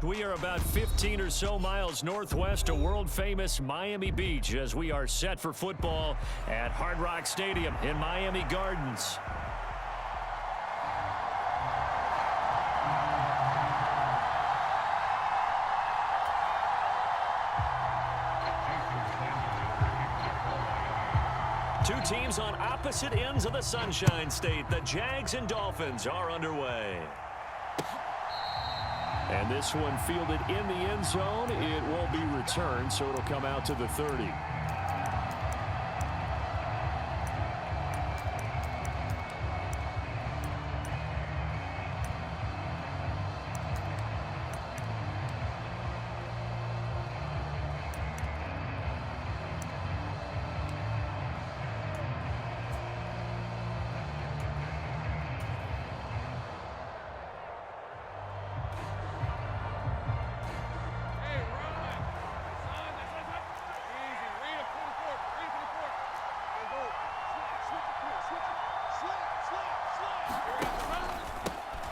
We are about 15 or so miles northwest of world-famous Miami Beach as we are set for football at Hard Rock Stadium in Miami Gardens. Two teams on opposite ends of the Sunshine State. The Jags and Dolphins are underway. And this one fielded in the end zone. It will be returned, so it'll come out to the 30.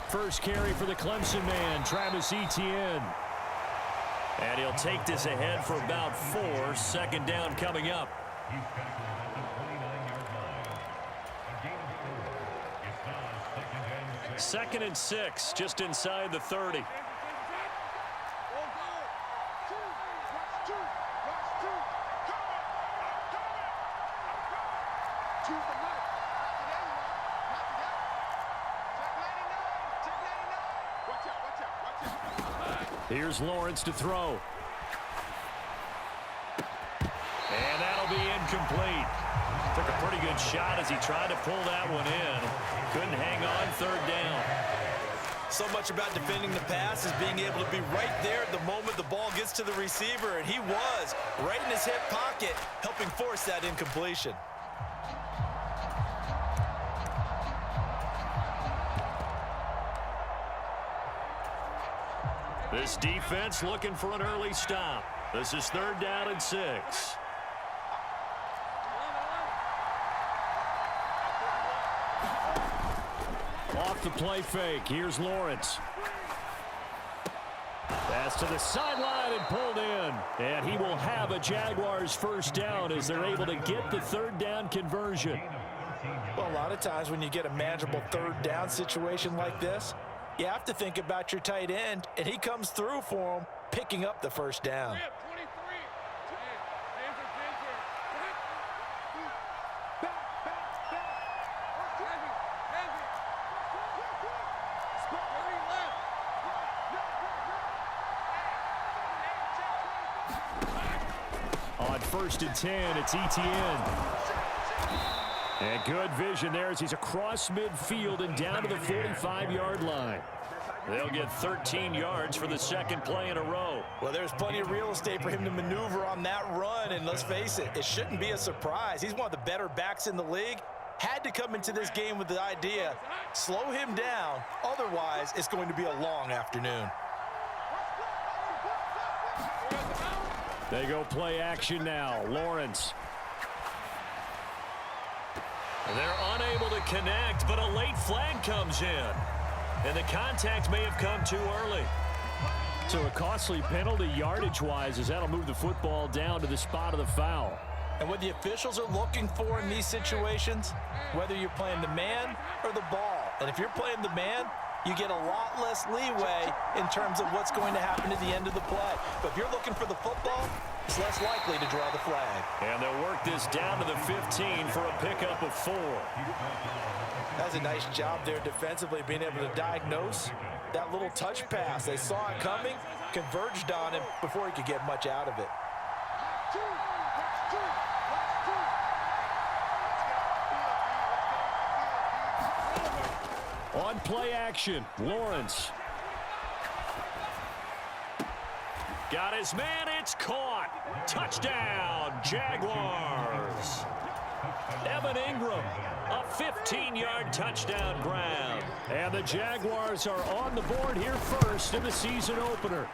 First carry for the Clemson man, Travis Etienne. And he'll take this ahead for about 4. Second down coming up. Second and 6, just inside the 30. Here's Lawrence to throw. And that'll be incomplete. Took a pretty good shot as he tried to pull that one in. Couldn't hang on, third down. So much about defending the pass is being able to be right there at the moment the ball gets to the receiver, and he was right in his hip pocket, helping force that incompletion. This defense looking for an early stop. This is third down and 6. Off the play fake. Here's Lawrence. Pass to the sideline and pulled in. And he will have a Jaguars first down as they're able to get the third down conversion. Well, a lot of times when you get a manageable third down situation like this, you have to think about your tight end, and he comes through for him, picking up the first down. On first and 10, it's Etienne. And good vision there as he's across midfield and down to the 45-yard line. They'll get 13 yards for the second play in a row. Well, there's plenty of real estate for him to maneuver on that run, and let's face it, it shouldn't be a surprise. He's one of the better backs in the league. Had to come into this game with the idea, slow him down, otherwise it's going to be a long afternoon. They go play action now. Lawrence. They're unable to connect, but a late flag comes in. And the contact may have come too early. So a costly penalty yardage-wise as that'll move the football down to the spot of the foul. And what the officials are looking for in these situations, whether you're playing the man or the ball. And if you're playing the man, you get a lot less leeway in terms of what's going to happen at the end of the play. But if you're looking for the football, it's less likely to draw the flag. And they'll work this down to the 15 for a pickup of 4. That's a nice job there defensively, being able to diagnose that little touch pass. They saw it coming, converged on him before he could get much out of it. On play action, Lawrence. Got his man, it's caught. Touchdown, Jaguars. Evan Ingram, a 15-yard touchdown grab. And the Jaguars are on the board here first in the season opener.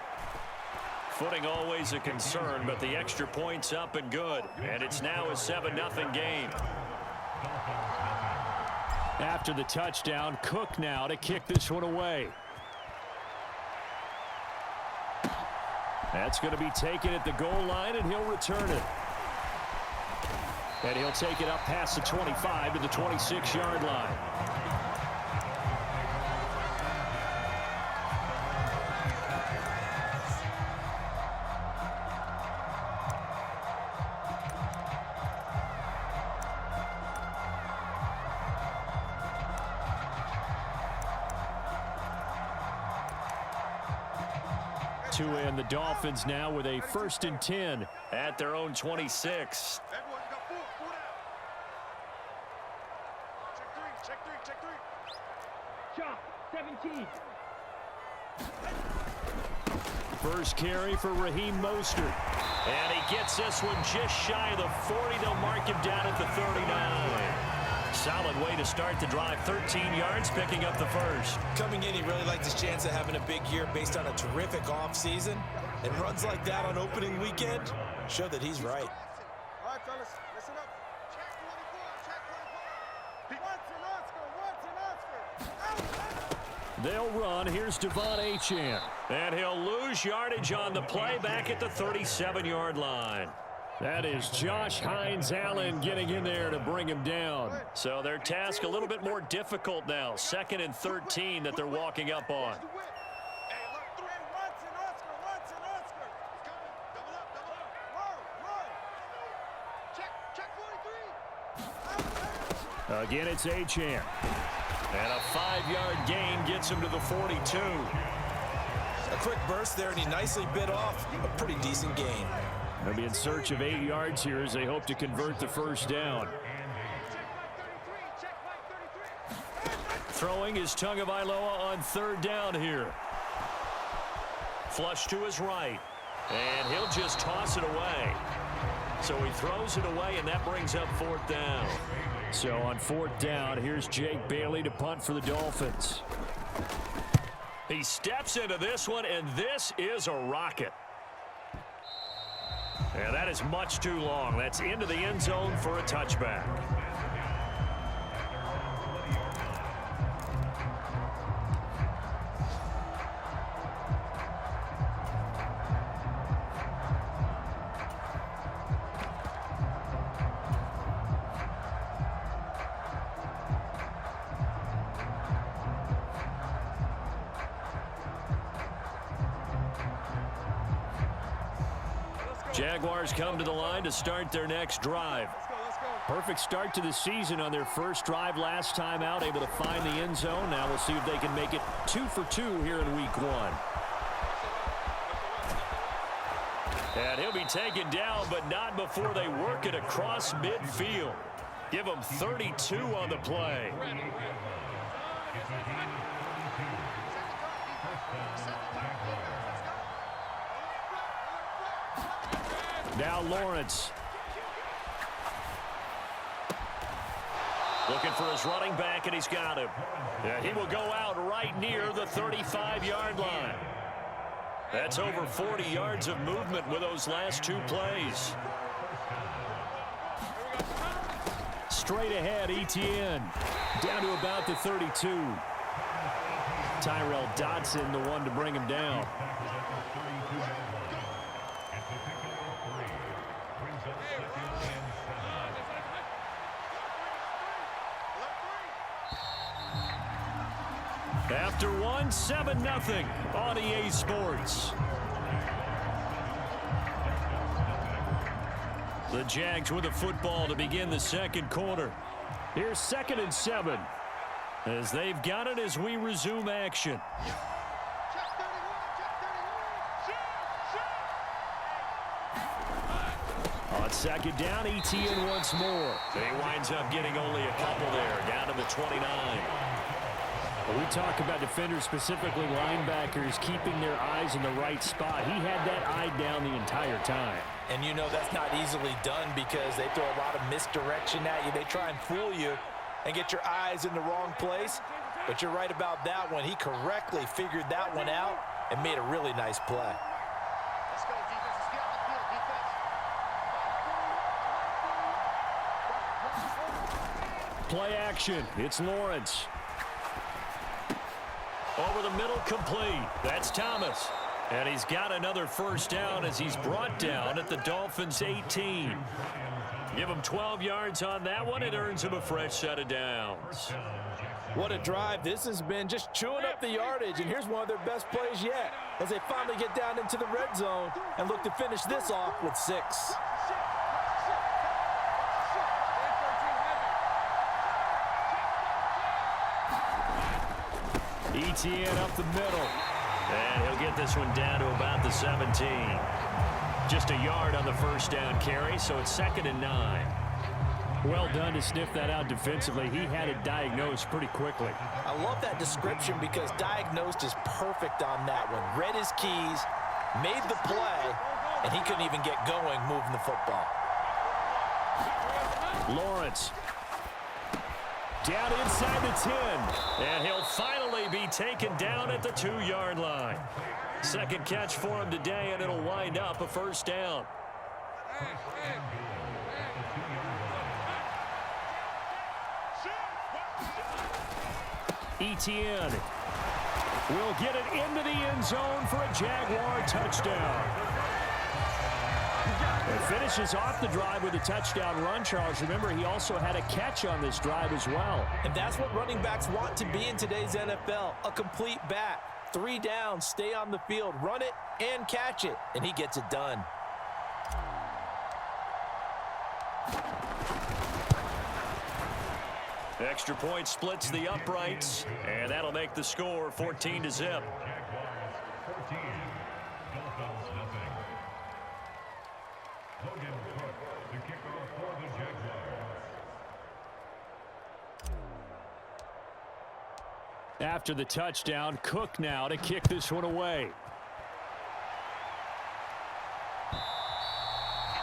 Footing always a concern, but the extra point's up and good. And it's now a 7-0 game. After the touchdown, Cook now to kick this one away. That's going to be taken at the goal line, and he'll return it. And he'll take it up past the 25 to the 26-yard line. To end the Dolphins now with a 1st and 10 at their own 26. Chop, 17. First carry for Raheem Mostert. And he gets this one just shy of the 40. They'll mark him down at the 39. Solid way to start the drive. 13 yards, picking up the first. Coming in, he really liked his chance of having a big year based on a terrific offseason. And runs like that on opening weekend show that he's right. All right, fellas, listen up. Check 24, check 24. They'll run. Here's Devon Achane. And he'll lose yardage on the play back at the 37-yard line. That is Josh Hines-Allen getting in there to bring him down. So their task a little bit more difficult now. 2nd and 13 that they're walking up on. Again, it's Achane. And a 5-yard gain gets him to the 42. A quick burst there, and he nicely bit off a pretty decent gain. They'll be in search of 8 yards here as they hope to convert the first down. Throwing is Tagovailoa on 3rd down here. Flush to his right. And he'll just toss it away. So he throws it away, and that brings up 4th down. So on 4th down, here's Jake Bailey to punt for the Dolphins. He steps into this one, and this is a rocket. And that is much too long. That's into the end zone for a touchback. Jaguars come to the line to start their next drive. Perfect start to the season on their first drive last time out, able to find the end zone. Now we'll see if they can make it 2 for 2 here in week 1. And he'll be taken down, but not before they work it across midfield. Give him 32 on the play. Now Lawrence. Looking for his running back, and he's got him. Yeah, he will go out right near the 35-yard line. That's over 40 yards of movement with those last 2 plays. Straight ahead, Etienne. Down to about the 32. Tyrell Dodson, the one to bring him down. After 1, 7-0 on EA Sports. The Jags with the football to begin the second quarter. Here's 2nd and 7 as they've got it as we resume action. On 2nd down, Etienne once more. He winds up getting only a couple there, down to the 29. We talk about defenders, specifically linebackers, keeping their eyes in the right spot. He had that eye down the entire time. And you know that's not easily done because they throw a lot of misdirection at you. They try and fool you and get your eyes in the wrong place. But you're right about that one. He correctly figured that one out and made a really nice play. Let's go, defense. Let's get on the field, defense. Play action. It's Lawrence. Over the middle, complete. That's Thomas. And he's got another first down as he's brought down at the Dolphins' 18. Give him 12 yards on that one. It earns him a fresh set of downs. What a drive. This has been just chewing up the yardage, and here's one of their best plays yet as they finally get down into the red zone and look to finish this off with 6. ETN up the middle. And he'll get this one down to about the 17. Just a yard on the first down carry, so it's 2nd and 9. Well done to sniff that out defensively. He had it diagnosed pretty quickly. I love that description because diagnosed is perfect on that one. Read his keys, made the play, and he couldn't even get going moving the football. Lawrence. Down inside the 10. And he'll finally be taken down at the 2-yard line. Second catch for him today, and it'll wind up a first down. ETN will get it into the end zone for a Jaguar touchdown. It finishes off the drive with a touchdown run, Charles. Remember, he also had a catch on this drive as well. And that's what running backs want to be in today's NFL, a complete back. 3 downs, stay on the field, run it, and catch it. And he gets it done. Extra point splits the uprights, and that'll make the score 14-0. After the touchdown, Cook now to kick this one away.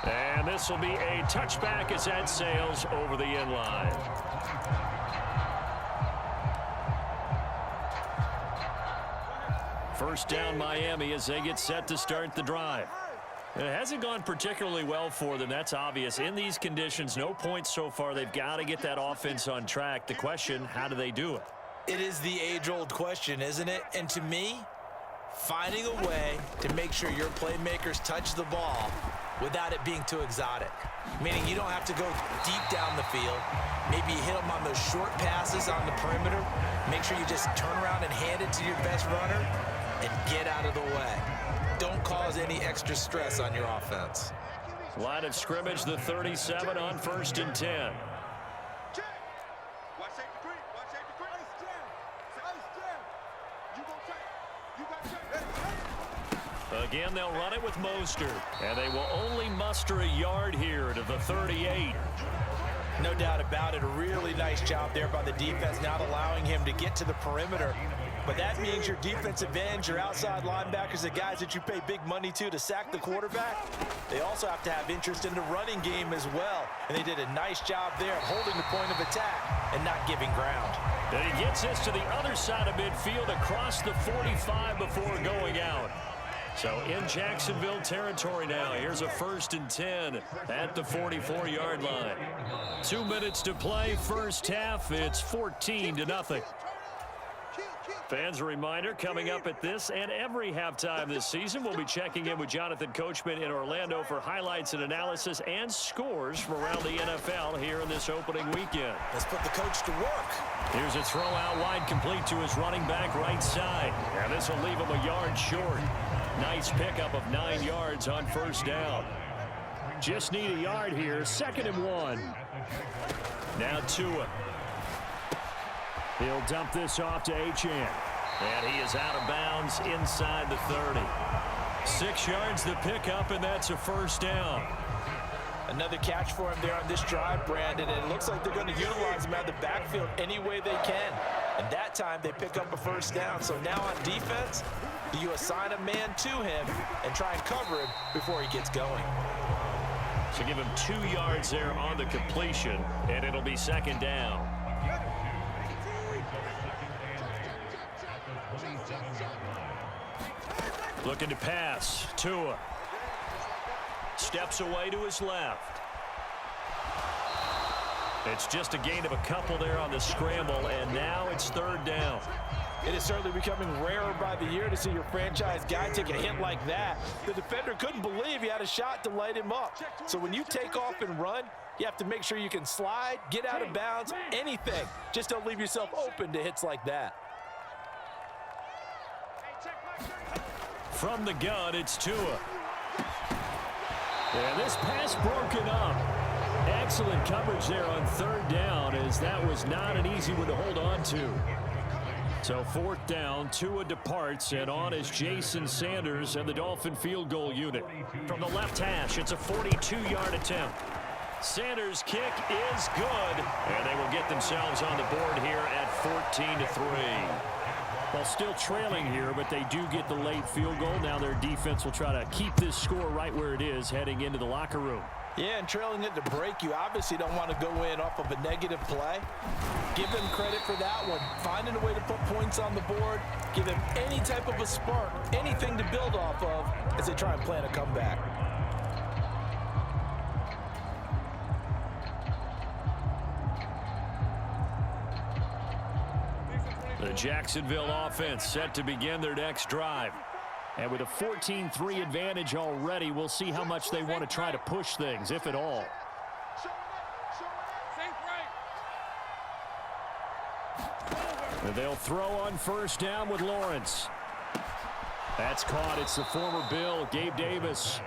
And this will be a touchback as that sails over the end line. First down Miami as they get set to start the drive. It hasn't gone particularly well for them. That's obvious. In these conditions, no points so far. They've got to get that offense on track. The question, how do they do it? It is the age-old question, isn't it? And to me, finding a way to make sure your playmakers touch the ball without it being too exotic. Meaning you don't have to go deep down the field. Maybe you hit them on those short passes on the perimeter. Make sure you just turn around and hand it to your best runner and get out of the way. Don't cause any extra stress on your offense. Line of scrimmage, the 37 on 1st and 10. Again, they'll run it with Mostert, and they will only muster a yard here to the 38. No doubt about it. A really nice job there by the defense, not allowing him to get to the perimeter. But that means your defensive ends, your outside linebackers, the guys that you pay big money to sack the quarterback, they also have to have interest in the running game as well. And they did a nice job there of holding the point of attack and not giving ground. Then he gets this to the other side of midfield across the 45 before going out. So in Jacksonville territory now. Here's a 1st and 10 at the 44-yard line. 2 minutes to play, first half. It's 14-0. Fans, a reminder, coming up at this and every halftime this season, we'll be checking in with Jonathan Coachman in Orlando for highlights and analysis and scores from around the NFL here in this opening weekend. Let's put the coach to work. Here's a throw out wide, complete to his running back right side. And this will leave him a yard short. Nice pickup of 9 yards on first down. Just need a yard here, 2nd and 1. Now Tua. He'll dump this off to Achane. And he is out of bounds inside the 30. 6 yards the pickup, and that's a first down. Another catch for him there on this drive, Brandon, and it looks like they're going to utilize him out of the backfield any way they can. And that time they pick up a first down. So now on defense, do you assign a man to him and try and cover him before he gets going? So give him 2 yards there on the completion, and it'll be 2nd down. Looking to pass. Tua. Steps away to his left. It's just a gain of a couple there on the scramble, and now it's 3rd down. It is certainly becoming rarer by the year to see your franchise guy take a hit like that. The defender couldn't believe he had a shot to light him up. So when you take off and run, you have to make sure you can slide, get out of bounds, anything. Just don't leave yourself open to hits like that. From the gun, it's Tua. And this pass broken up. Excellent coverage there on third down, as that was not an easy one to hold on to. So fourth down, Tua departs, and on is Jason Sanders and the Dolphin field goal unit. From the left hash, it's a 42-yard attempt. Sanders' kick is good, and they will get themselves on the board here at 14-3. Well, still trailing here, but they do get the late field goal. Now their defense will try to keep this score right where it is heading into the locker room. Yeah, and trailing it to break, you obviously don't want to go in off of a negative play. Give them credit for that one. Finding a way to put points on the board, give them any type of a spark, anything to build off of as they try and plan a comeback. The Jacksonville offense set to begin their next drive. And with a 14-3 advantage already, we'll see how much they want to try to push things, if at all. And they'll throw on first down with Lawrence. That's caught. It's the former Bill, Gabe Davis.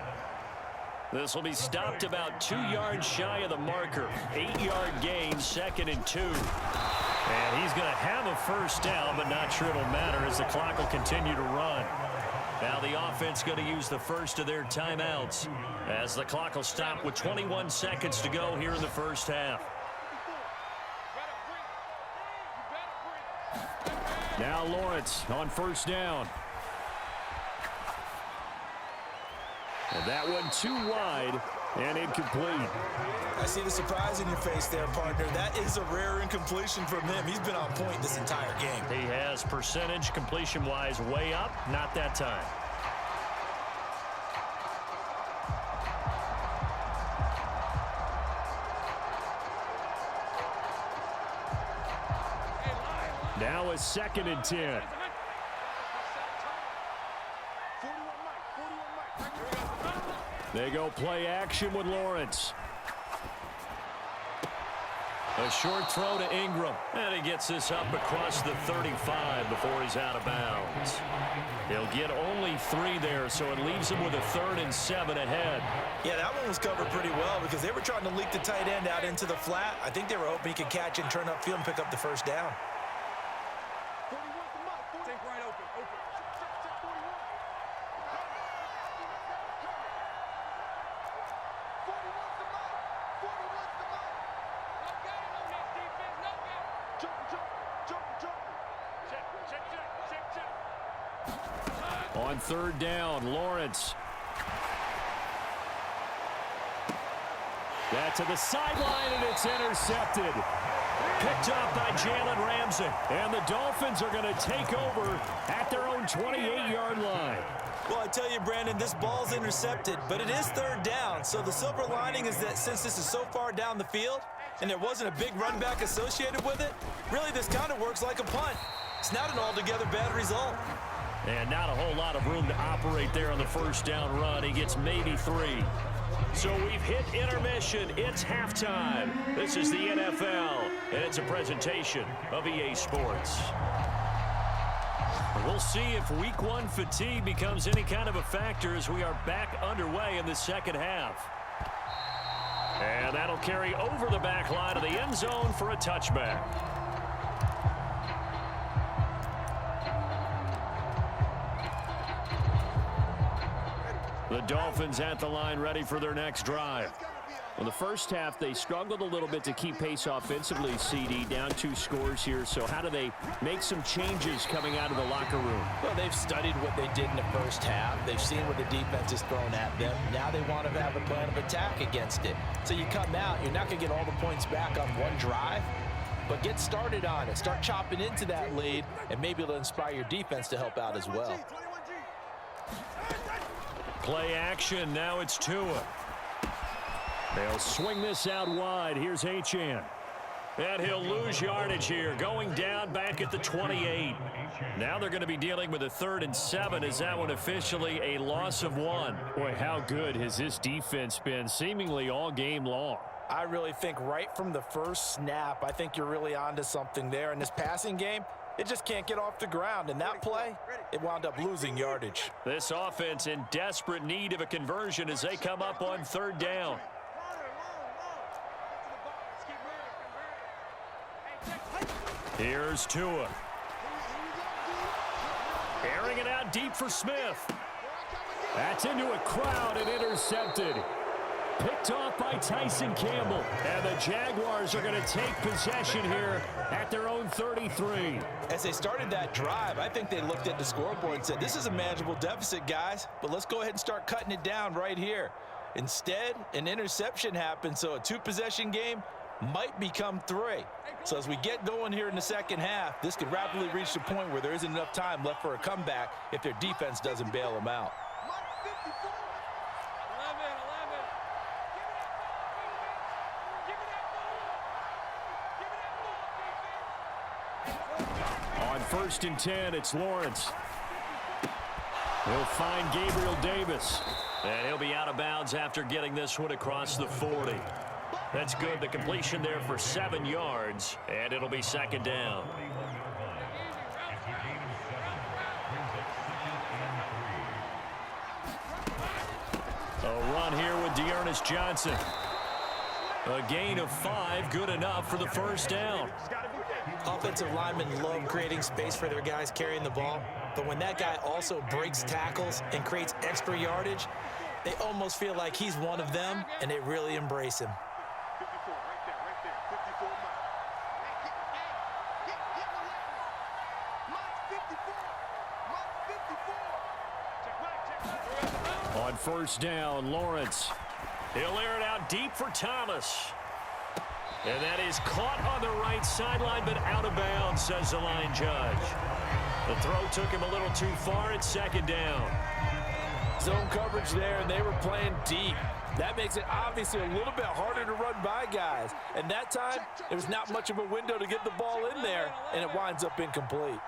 This will be stopped about 2 yards shy of the marker. 8-yard gain, 2nd and 2. And he's going to have a first down, but not sure it'll matter as the clock will continue to run. Now the offense going to use the first of their timeouts as the clock will stop with 21 seconds to go here in the first half. Now Lawrence on first down. And that one too wide and incomplete. I see the surprise in your face there, partner. That is a rare incompletion from him. He's been on point this entire game. He has percentage completion-wise way up, not that time. Now a 2nd and 10. They go play action with Lawrence. A short throw to Ingram. And he gets this up across the 35 before he's out of bounds. He'll get only 3 there, so it leaves him with a 3rd and 7 ahead. Yeah, that one was covered pretty well because they were trying to leak the tight end out into the flat. I think they were hoping he could catch and turn upfield and pick up the first down. On third down, Lawrence. That to the sideline, and it's intercepted. Picked up by Jalen Ramsey. And the Dolphins are going to take over at their own 28-yard line. Well, I tell you, Brandon, this ball's intercepted, but it is third down. So the silver lining is that since this is so far down the field and there wasn't a big run back associated with it, really this kind of works like a punt. It's not an altogether bad result. And not a whole lot of room to operate there on the first down run. He gets maybe 3. So we've hit intermission. It's halftime. This is the NFL, and it's a presentation of EA Sports. We'll see if Week 1 fatigue becomes any kind of a factor as we are back underway in the second half. And that'll carry over the back line of the end zone for a touchback. The Dolphins at the line ready for their next drive. In the first half, they struggled a little bit to keep pace offensively, CD, down 2 scores here. So how do they make some changes coming out of the locker room? Well, they've studied what they did in the first half. They've seen what the defense has thrown at them. Now they want to have a plan of attack against it. So you come out, you're not going to get all the points back on one drive, but get started on it. Start chopping into that lead, and maybe it'll inspire your defense to help out as well. Play action. Now it's Tua. They'll swing this out wide. Here's Achane. And he'll lose yardage here, going down back at the 28. Now they're going to be dealing with a 3rd and 7. Is that one officially a loss of 1? Boy, how good has this defense been seemingly all game long? I really think right from the first snap, I think you're really onto something there. In this passing game, it just can't get off the ground. In that play, it wound up losing yardage. This offense in desperate need of a conversion as they come up on 3rd down. Here's Tua. Airing it out deep for Smith. That's into a crowd and intercepted. Picked off by Tyson Campbell. And the Jaguars are going to take possession here at their own 33. As they started that drive, I think they looked at the scoreboard and said, this is a manageable deficit, guys, but let's go ahead and start cutting it down right here. Instead, an interception happened, so a 2-possession game might become 3. So as we get going here in the second half, this could rapidly reach the point where there isn't enough time left for a comeback if their defense doesn't bail them out. On 1st and 10, it's Lawrence. He'll find Gabriel Davis. And he'll be out of bounds after getting this one across the 40. That's good. The completion there for 7 yards, and it'll be 2nd down. A run here with Dearness Johnson. A gain of 5, good enough for the 1st down. Offensive linemen love creating space for their guys carrying the ball, but when that guy also breaks tackles and creates extra yardage, they almost feel like he's one of them, and they really embrace him. On 1st down, Lawrence. He'll air it out deep for Thomas. And that is caught on the right sideline, but out of bounds, says the line judge. The throw took him a little too far. It's 2nd down. Zone coverage there, and they were playing deep. That makes it obviously a little bit harder to run by guys. And that time, there was not much of a window to get the ball in there, and it winds up incomplete.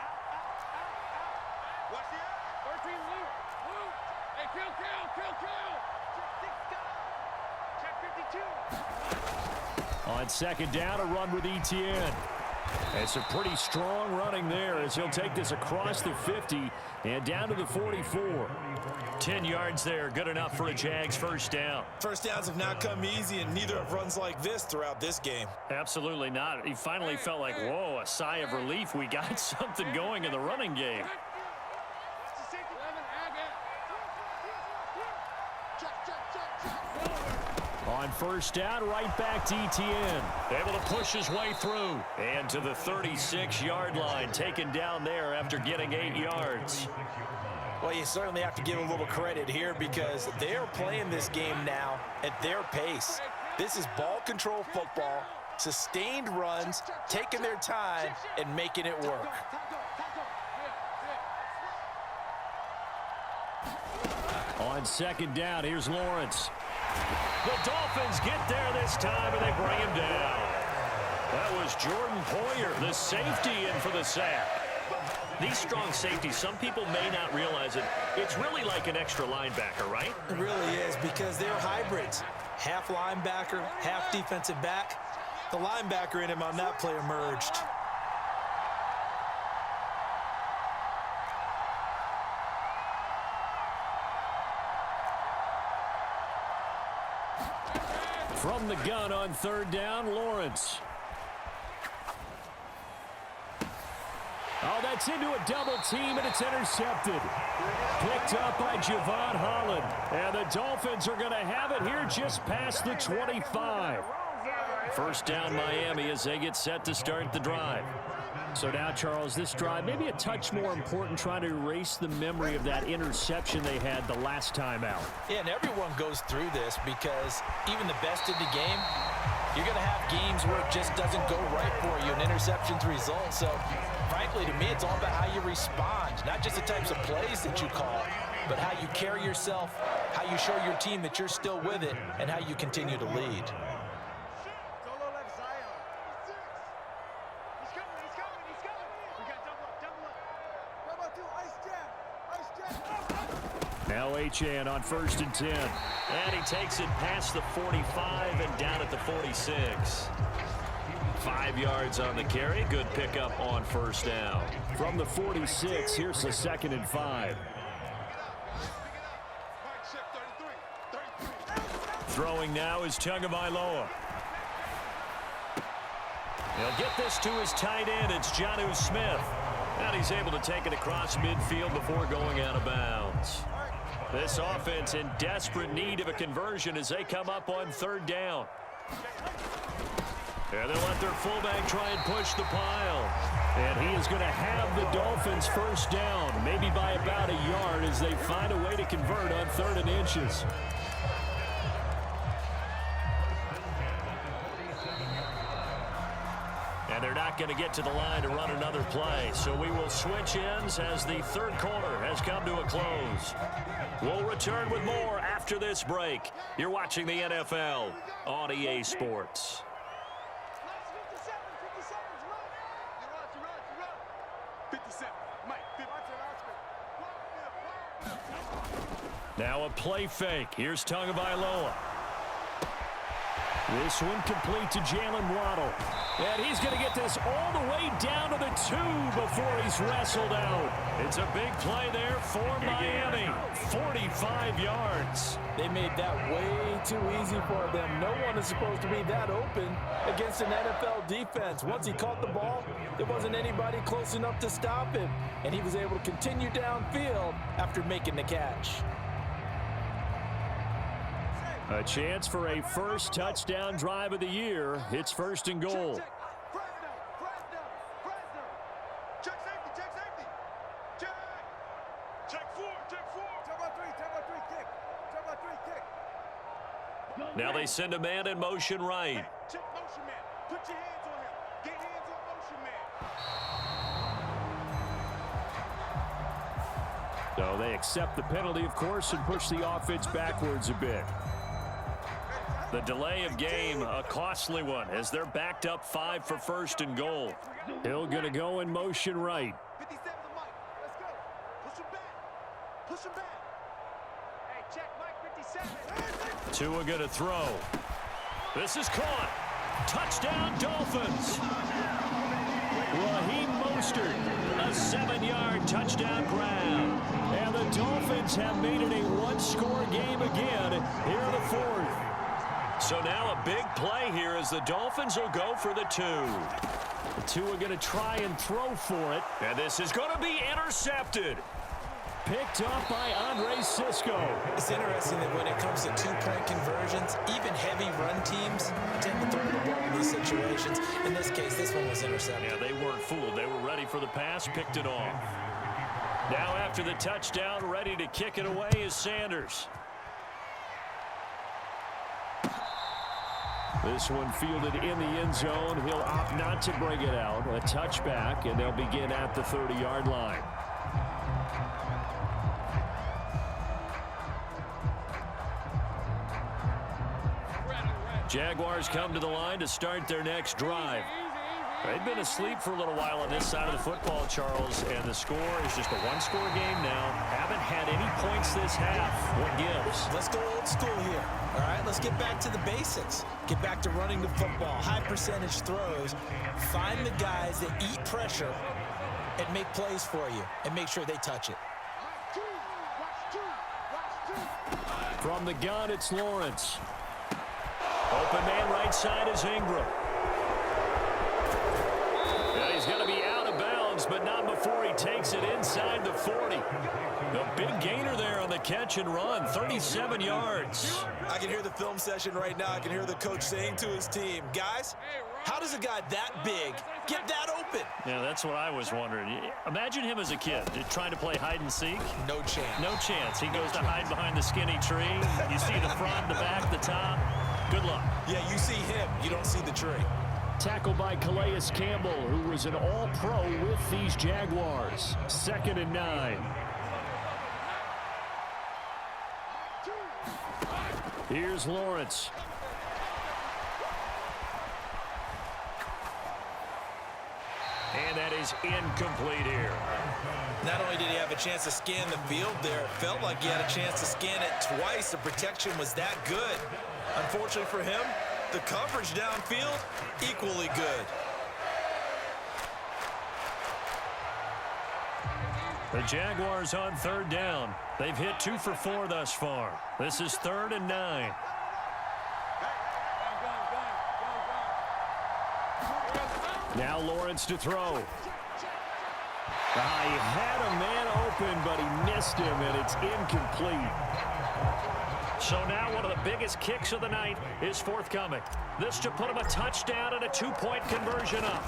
On 2nd down, a run with Etienne. It's a pretty strong running there as he'll take this across the 50 and down to the 44. 10 yards there, good enough for a Jags 1st down. First downs have not come easy, and neither have runs like this throughout this game. Absolutely not. He finally felt like, whoa, a sigh of relief. We got something going in the running game. On 1st down, right back to Etienne. Able to push his way through. And to the 36-yard line, taken down there after getting 8 yards. Well, you certainly have to give a little credit here because they're playing this game now at their pace. This is ball control football, sustained runs, taking their time, and making it work. On 2nd down, here's Lawrence. The Dolphins get there this time, and they bring him down. That was Jordan Poyer, the safety, in for the sack. These strong safeties, some people may not realize it. It's really like an extra linebacker, right? It really is because they're hybrids. Half linebacker, half defensive back. The linebacker in him on that play emerged. From the gun on 3rd down, Lawrence. Oh, that's into a double team, and it's intercepted. Picked up by Javon Holland. And the Dolphins are going to have it here just past the 25. 1st down, Miami, as they get set to start the drive. So now, Charles, this drive maybe a touch more important, trying to erase the memory of that interception they had the last time out. Yeah, and everyone goes through this because even the best in the game, you're going to have games where it just doesn't go right for you, and interceptions result. So, frankly, to me, it's all about how you respond, not just the types of plays that you call, but how you carry yourself, how you show your team that you're still with it, and how you continue to lead. Now HN on 1st and 10. And he takes it past the 45 and down at the 46. 5 yards on the carry. Good pickup on 1st down. From the 46, here's the 2nd and 5. Throwing now is Tagovailoa. He'll get this to his tight end. It's Jonnu Smith. And he's able to take it across midfield before going out of bounds. This offense in desperate need of a conversion as they come up on 3rd down. And they'll let their fullback try and push the pile. And he is going to have the Dolphins 1st down, maybe by about a yard as they find a way to convert on 3rd and inches. And they're not going to get to the line to run another play. So we will switch ends as the 3rd quarter has come to a close. We'll return with more after this break. You're watching the NFL on EA Sports. Now a play fake. Here's Tagovailoa. This one complete to Jalen Waddle. And he's going to get this all the way down to the 2 before he's wrestled out. It's a big play there for Miami. 45 yards. They made that way too easy for them. No one is supposed to be that open against an NFL defense. Once he caught the ball, there wasn't anybody close enough to stop him. And he was able to continue downfield after making the catch. A chance for a first touchdown drive of the year. It's 1st and goal. Now they send a man in motion right. Check motion man. Put your hands on him. Get hands on motion man. So they accept the penalty, of course, and push the offense backwards a bit. The delay of game, a costly one, as they're backed up 5 for 1st and goal. Hill going to go in motion right. 57 to Mike. Let's go. Push him back. Push him back. Hey, check Mike 57. Tua going to throw. This is caught. Touchdown, Dolphins. Raheem Mostert, A 7-yard touchdown grab. and the Dolphins have made it a one-score game again here in the 4th. So now a big play here as the Dolphins will go for the 2. Tua going to try and throw for it. And this is going to be intercepted. Picked up by Andre Sisco. It's interesting that when it comes to 2-point conversions, even heavy run teams tend to throw the ball in these situations. In this case, this one was intercepted. Yeah, they weren't fooled. They were ready for the pass, picked it off. Now after the touchdown, ready to kick it away is Sanders. This one fielded in the end zone. He'll opt not to bring it out. A touchback, and they'll begin at the 30-yard line. Jaguars come to the line to start their next drive. They've been asleep for a little while on this side of the football, Charles, and the score is just a one-score game now. Haven't had any points this half. What gives? Let's go old school here. All right, let's get back to the basics. Get back to running the football, high percentage throws. Find the guys that eat pressure and make plays for you and make sure they touch it. From the gun, it's Lawrence. Open man right side is Ingram. And he's going to be out of bounds, but not before he takes it inside the 40. The big gainer there on the catch and run, 37 yards. I can hear the film session right now. I can hear the coach saying to his team, guys, how does a guy that big get that open? Yeah, that's what I was wondering. Imagine him as a kid trying to play hide and seek. No chance. No chance. He goes to hide behind the skinny tree. You see the front, the back, the top. Good luck. Yeah, you see him. You don't see the tree. Tackled by Calais Campbell, who was an all-pro with these Jaguars. 2nd and 9. Here's Lawrence. And that is incomplete here. Not only did he have a chance to scan the field there, it felt like he had a chance to scan it twice. The protection was that good. Unfortunately for him, the coverage downfield, equally good. The Jaguars on 3rd down. They've hit 2 for 4 thus far. This is 3rd and 9. Now Lawrence to throw. He had a man open, but he missed him, and it's incomplete. So now one of the biggest kicks of the night is forthcoming. This to put him a touchdown and a 2-point conversion up.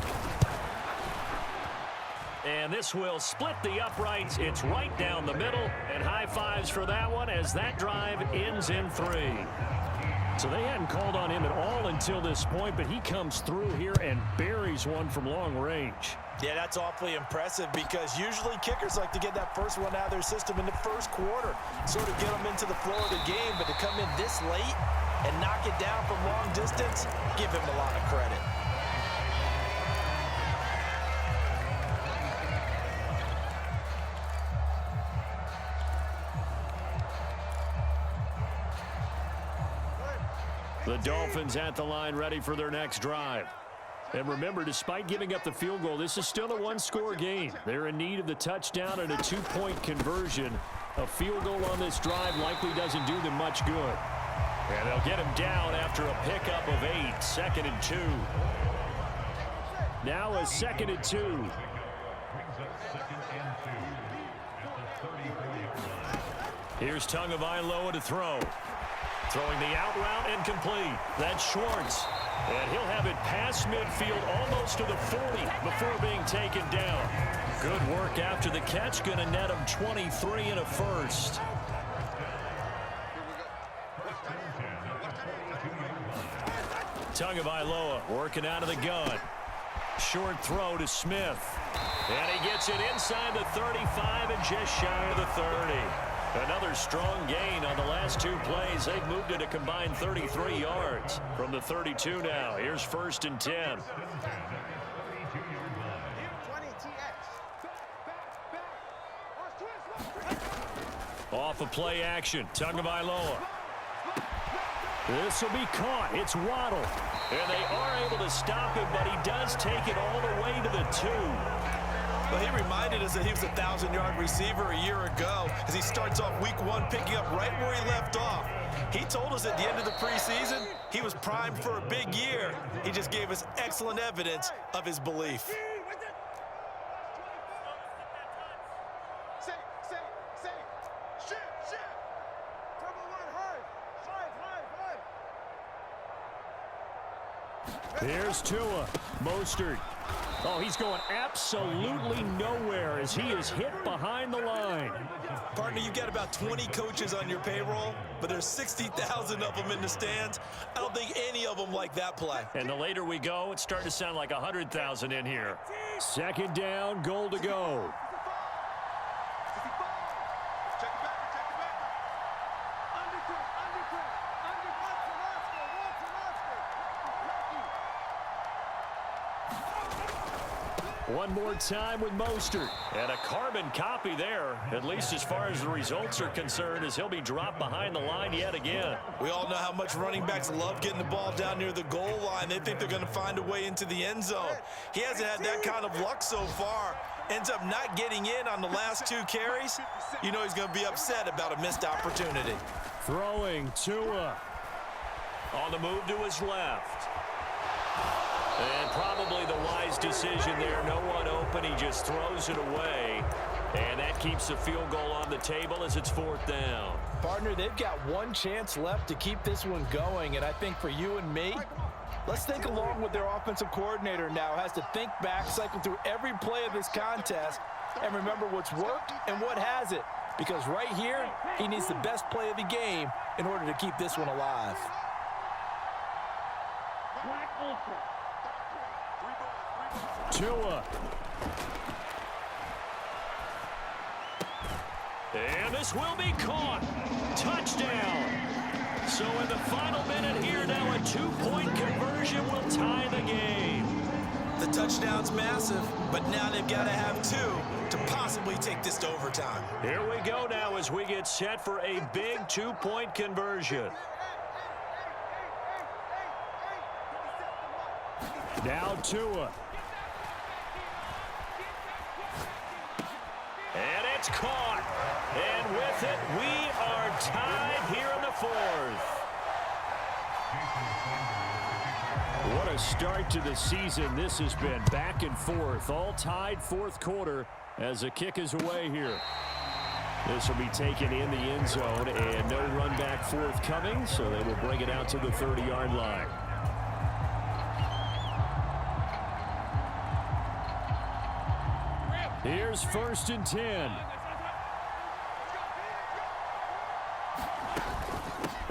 And this will split the uprights. It's right down the middle, and high fives for that one as that drive ends in 3. So they hadn't called on him at all until this point, but he comes through here and buries one from long range. Yeah, that's awfully impressive because usually kickers like to get that first one out of their system in the first quarter, sort of get them into the flow of the game, but to come in this late and knock it down from long distance, give him a lot of credit. The Dolphins at the line ready for their next drive. And remember, despite giving up the field goal, this is still a one-score game. They're in need of the touchdown and a 2-point conversion. A field goal on this drive likely doesn't do them much good. And they'll get him down after a pickup of 8, 2nd and 2. Now a 2nd and 2. Here's Tagovailoa to throw. Throwing the out route incomplete. That's Schwartz. And he'll have it past midfield almost to the 40 before being taken down. Good work after the catch. Going to net him 23 and a first. Tagovailoa working out of the gun. Short throw to Smith. And he gets it inside the 35 and just shy of the 30. Another strong gain on the last 2 plays. They've moved it a combined 33 yards from the 32 now. Here's 1st and 10. Off of play action. Tagovailoa. This will be caught. It's Waddle. And they are able to stop him, but he does take it all the way to the 2. Well, he reminded us that he was a 1,000-yard receiver a year ago as he starts off week 1 picking up right where he left off. He told us at the end of the preseason he was primed for a big year. He just gave us excellent evidence of his belief. Here's Tua. Mostert. Oh, he's going absolutely nowhere as he is hit behind the line. Partner, you've got about 20 coaches on your payroll, but there's 60,000 of them in the stands. I don't think any of them like that play. And the later we go, it's starting to sound like 100,000 in here. 2nd down, goal to go. One more time with Mostert. And a carbon copy there, at least as far as the results are concerned, as he'll be dropped behind the line yet again. We all know how much running backs love getting the ball down near the goal line. They think they're going to find a way into the end zone. He hasn't had that kind of luck so far. Ends up not getting in on the last 2 carries. You know he's going to be upset about a missed opportunity. Throwing Tua. On the move to his left. And probably the wise decision there. No one open. He just throws it away. And that keeps the field goal on the table as it's 4th down. Partner, they've got 1 chance left to keep this one going. And I think for you and me, let's think along with their offensive coordinator now. Has to think back, cycle through every play of this contest, and remember what's worked and what hasn't. Because right here, he needs the best play of the game in order to keep this one alive. Tua. And this will be caught. Touchdown. So in the final minute here, now a 2-point conversion will tie the game. The touchdown's massive, but now they've got to have 2 to possibly take this to overtime. Here we go now as we get set for a big 2-point conversion. Now Tua. And it's caught. And with it, we are tied here in the 4th. What a start to the season this has been. Back and forth, all tied 4th quarter as the kick is away here. This will be taken in the end zone and no run back forthcoming, so they will bring it out to the 30-yard line. Here's 1st and 10.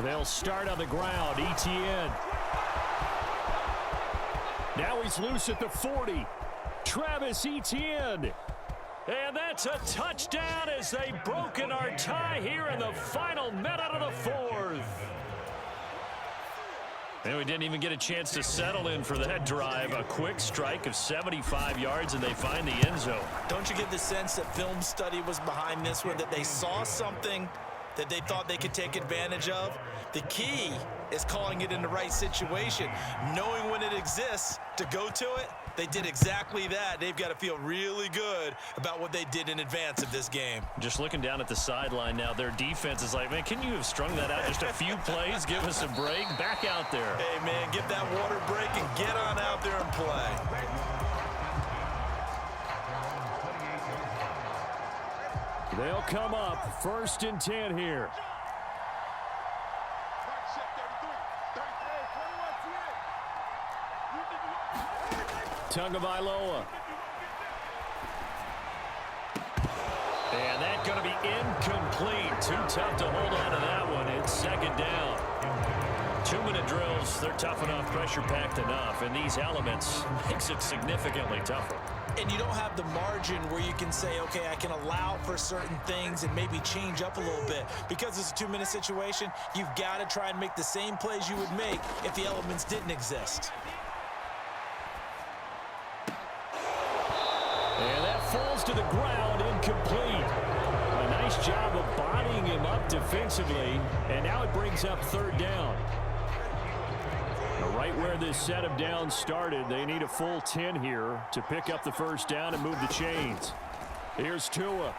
They'll start on the ground. Etienne. Now he's loose at the 40. Travis Etienne. And that's a touchdown as they've broken our tie here in the final minute of the 4th. And we didn't even get a chance to settle in for that drive. A quick strike of 75 yards, and they find the end zone. Don't you get the sense that film study was behind this one, that they saw something that they thought they could take advantage of? The key is calling it in the right situation, knowing when it exists to go to it. They did exactly that. They've got to feel really good about what they did in advance of this game. Just looking down at the sideline now, their defense is like, man, can you have strung that out just a few plays? Give us a break. Back out there. Hey, man, get that water break and get on out there and play. They'll come up 1st and 10 here. Tagovailoa. And that's going to be incomplete. Too tough to hold on to that one. It's 2nd down. 2-minute drills, they're tough enough, pressure-packed enough, and these elements makes it significantly tougher. And you don't have the margin where you can say, okay, I can allow for certain things and maybe change up a little bit. Because it's a 2-minute situation, you've got to try and make the same plays you would make if the elements didn't exist. And that falls to the ground, incomplete. A nice job of bodying him up defensively, and now it brings up 3rd down. Now, right where this set of downs started, they need a full 10 here to pick up the 1st down and move the chains. Here's Tua.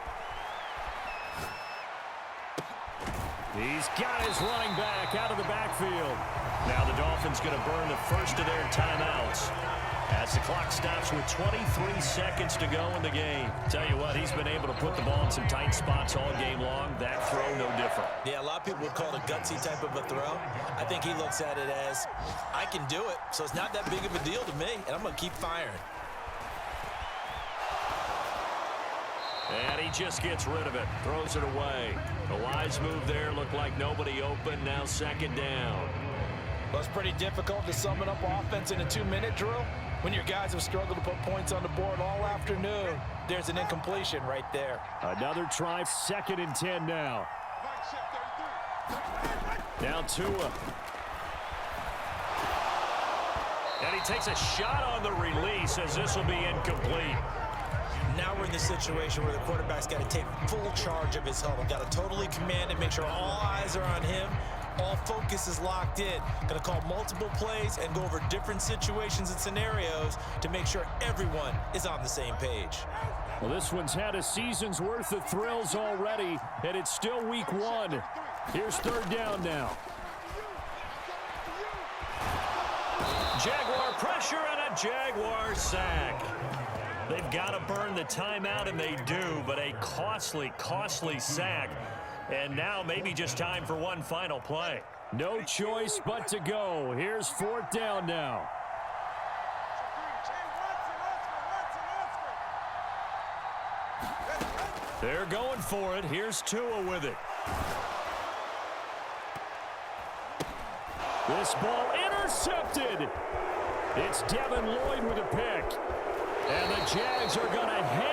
He's got his running back out of the backfield. Now the Dolphins going to burn the first of their timeouts as the clock stops with 23 seconds to go in the game. Tell you what, he's been able to put the ball in some tight spots all game long. That throw, no different. Yeah, a lot of people would call it a gutsy type of a throw. I think he looks at it as, I can do it, so it's not that big of a deal to me, and I'm going to keep firing. And he just gets rid of it, throws it away. A wise move there, looked like nobody open, now 2nd down. Well, it's pretty difficult to sum it up offense in a 2-minute drill. When your guys have struggled to put points on the board all afternoon, there's an incompletion right there. Another try, 2nd and 10 now. Now Tua. And he takes a shot on the release as this will be incomplete. Now we're in the situation where the quarterback's got to take full charge of his helmet. Got to totally command it, make sure all eyes are on him. All focus is locked in. Going to call multiple plays and go over different situations and scenarios to make sure everyone is on the same page. Well, this one's had a season's worth of thrills already, and it's still week 1. Here's 3rd down now. Jaguar pressure and a Jaguar sack. They've got to burn the timeout, and they do, but a costly, costly sack. And now maybe just time for one final play. No choice but to go. Here's 4th down now. They're going for it. Here's Tua with it. This ball intercepted. It's Devin Lloyd with a pick. And the Jags are going to hang